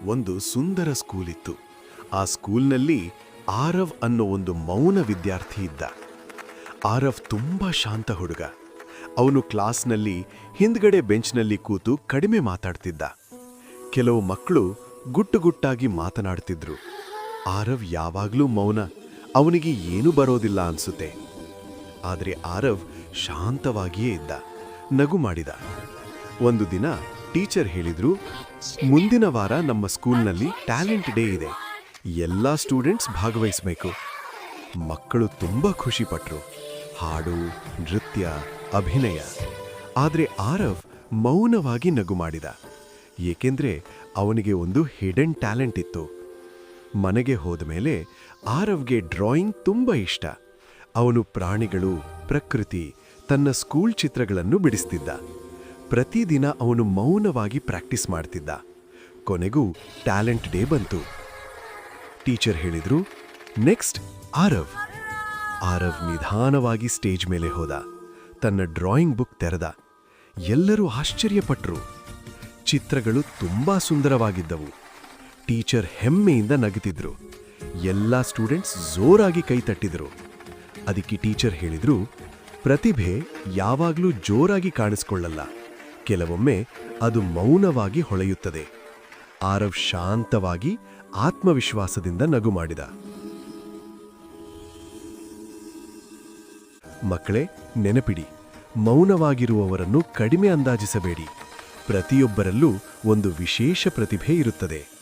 ಒಂದು ಸುಂದರ ಸ್ಕೂಲಿತ್ತು. ಆ ಸ್ಕೂಲ್ನಲ್ಲಿ ಆರವ್ ಅನ್ನೋ ಒಂದು ಮೌನ ವಿದ್ಯಾರ್ಥಿ ಇದ್ದ. ಆರವ್ ತುಂಬಾ ಶಾಂತ ಹುಡುಗ. ಅವನು ಕ್ಲಾಸ್ನಲ್ಲಿ ಹಿಂದ್ಗಡೆ ಬೆಂಚ್ನಲ್ಲಿ ಕೂತು ಕಡಿಮೆ ಮಾತಾಡ್ತಿದ್ದ. ಕೆಲವು ಮಕ್ಕಳು ಗುಟ್ಟುಗುಟ್ಟಾಗಿ ಮಾತನಾಡ್ತಿದ್ರು. ಆರವ್ ಯಾವಾಗ್ಲೂ ಮೌನ. ಅವನಿಗೆ ಏನೂ ಬರೋದಿಲ್ಲ ಅನ್ಸುತ್ತೆ. ಆದರೆ ಆರವ್ ಶಾಂತವಾಗಿಯೇ ಇದ್ದ. ನಗು ಮಾಡಿದ. ಒಂದು ದಿನ ಟೀಚರ್ ಹೇಳಿದ್ರು, ಮುಂದಿನ ವಾರ ನಮ್ಮ ಸ್ಕೂಲ್ನಲ್ಲಿ ಟ್ಯಾಲೆಂಟ್ ಡೇ ಇದೆ. ಎಲ್ಲ ಸ್ಟೂಡೆಂಟ್ಸ್ ಭಾಗವಹಿಸಬೇಕು. ಮಕ್ಕಳು ತುಂಬಾ ಖುಷಿಪಟ್ರು. ಹಾಡು, ನೃತ್ಯ, ಅಭಿನಯ. ಆದರೆ ಆರವ್ ಮೌನವಾಗಿ ನಗು ಮಾಡಿದ. ಏಕೆಂದ್ರೆ ಅವನಿಗೆ ಒಂದು ಹಿಡನ್ ಟ್ಯಾಲೆಂಟ್ ಇತ್ತು. ಮನೆಗೆ ಹೋದ ಮೇಲೆ ಆರವ್ಗೆ ಡ್ರಾಯಿಂಗ್ ತುಂಬಾ ಇಷ್ಟ. ಅವನು ಪ್ರಾಣಿಗಳು, ಪ್ರಕೃತಿ, ತನ್ನ ಸ್ಕೂಲ್ ಚಿತ್ರಗಳನ್ನು ಬಿಡಿಸ್ತಿದ್ದ. ಪ್ರತಿದಿನ ಅವನು ಮೌನವಾಗಿ ಪ್ರಾಕ್ಟೀಸ್ ಮಾಡ್ತಿದ್ದ. ಕೊನೆಗೂ ಟ್ಯಾಲೆಂಟ್ ಡೇ ಬಂತು. ಟೀಚರ್ ಹೇಳಿದ್ರು, ನೆಕ್ಸ್ಟ್ ಆರವ್. ಆರವ್ ನಿಧಾನವಾಗಿ ಸ್ಟೇಜ್ ಮೇಲೆ ಹೋದ. ತನ್ನ ಡ್ರಾಯಿಂಗ್ ಬುಕ್ ತೆರೆದ. ಎಲ್ಲರೂ ಆಶ್ಚರ್ಯಪಟ್ರು. ಚಿತ್ರಗಳು ತುಂಬಾ ಸುಂದರವಾಗಿದ್ದವು. ಟೀಚರ್ ಹೆಮ್ಮೆಯಿಂದ ನಗುತ್ತಿದ್ರು. ಎಲ್ಲ ಸ್ಟೂಡೆಂಟ್ಸ್ ಜೋರಾಗಿ ಕೈ ತಟ್ಟಿದ್ರು. ಅದಕ್ಕೆ ಟೀಚರ್ ಹೇಳಿದ್ರು, ಪ್ರತಿಭೆ ಯಾವಾಗಲೂ ಜೋರಾಗಿ ಕಾಣಿಸ್ಕೊಳ್ಳಲ್ಲ. ಕೆಲವೊಮ್ಮೆ ಅದು ಮೌನವಾಗಿ ಹೊಳೆಯುತ್ತದೆ. ಆರವ್ ಶಾಂತವಾಗಿ ಆತ್ಮವಿಶ್ವಾಸದಿಂದ ನಗು ಮಾಡಿದ. ಮಕ್ಕಳೇ, ನೆನಪಿಡಿ, ಮೌನವಾಗಿರುವವರನ್ನು ಕಡಿಮೆ ಅಂದಾಜಿಸಬೇಡಿ. ಪ್ರತಿಯೊಬ್ಬರಲ್ಲೂ ಒಂದು ವಿಶೇಷ ಪ್ರತಿಭೆ ಇರುತ್ತದೆ.